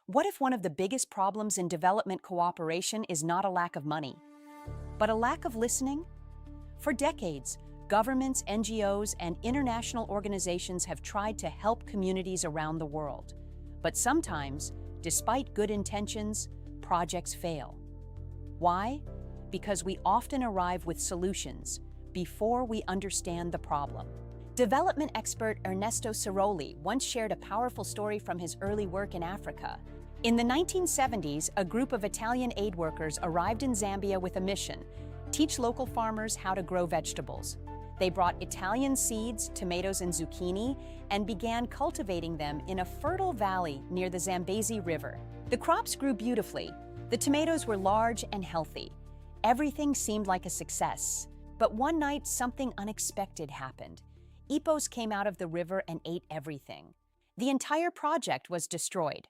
What if one of the biggest problems in development cooperation is not a lack of money, but a lack of listening? For decades, governments, NGOs, and international organizations have tried to help communities around the world. But sometimes, despite good intentions, projects fail. Why? Because we often arrive with solutions before we understand the problem. Development expert Ernesto Sirolli once shared a powerful story from his early work in Africa. In the 1970s, a group of Italian aid workers arrived in Zambia with a mission: teach local farmers how to grow vegetables. They brought Italian seeds, tomatoes, and zucchini, and began cultivating them in a fertile valley near the Zambezi River. The crops grew beautifully. The tomatoes were large and healthy. Everything seemed like a success. But one night, something unexpected happened. Hippos came out of the river and ate everything. The entire project was destroyed.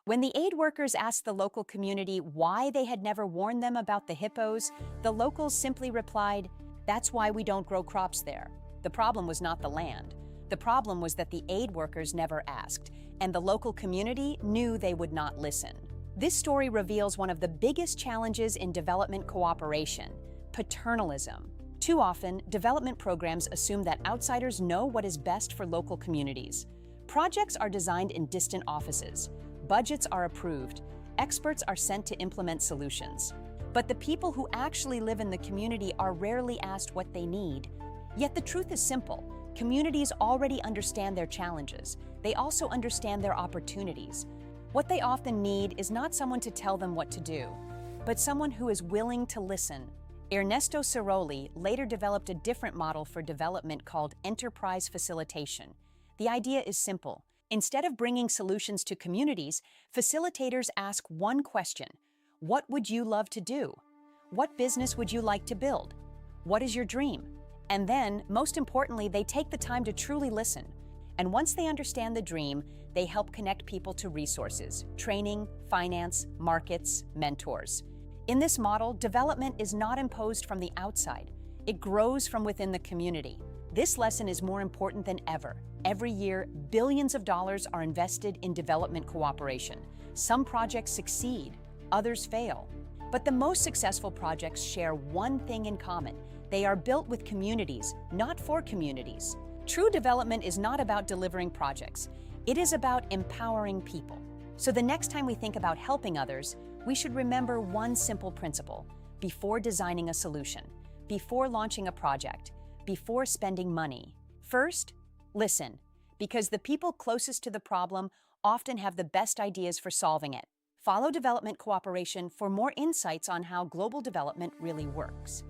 When the aid workers asked the local community why they had never warned them about the hippos, the locals simply replied, "That's why we don't grow crops there." The problem was not the land. The problem was that the aid workers never asked, and the local community knew they would not listen. This story reveals one of the biggest challenges in development cooperation: paternalism. Too often, development programs assume that outsiders know what is best for local communities. Projects are designed in distant offices. Budgets are approved. Experts are sent to implement solutions. But the people who actually live in the community are rarely asked what they need. Yet the truth is simple. Communities already understand their challenges. They also understand their opportunities. What they often need is not someone to tell them what to do, but someone who is willing to listen. Ernesto Sirolli later developed a different model for development called enterprise facilitation. The idea is simple. Instead of bringing solutions to communities, facilitators ask one question: what would you love to do? What business would you like to build? What is your dream? And then, most importantly, they take the time to truly listen. And once they understand the dream, they help connect people to resources: training, finance, markets, mentors. In this model, development is not imposed from the outside. It grows from within the community. This lesson is more important than ever. Every year, billions of dollars are invested in development cooperation. Some projects succeed, others fail. But the most successful projects share one thing in common: they are built with communities, not for communities. True development is not about delivering projects. It is about empowering people. So the next time we think about helping others, we should remember one simple principle: before designing a solution, before launching a project, before spending money, first, listen, because the people closest to the problem often have the best ideas for solving it. Follow Development Cooperation for more insights on how global development really works.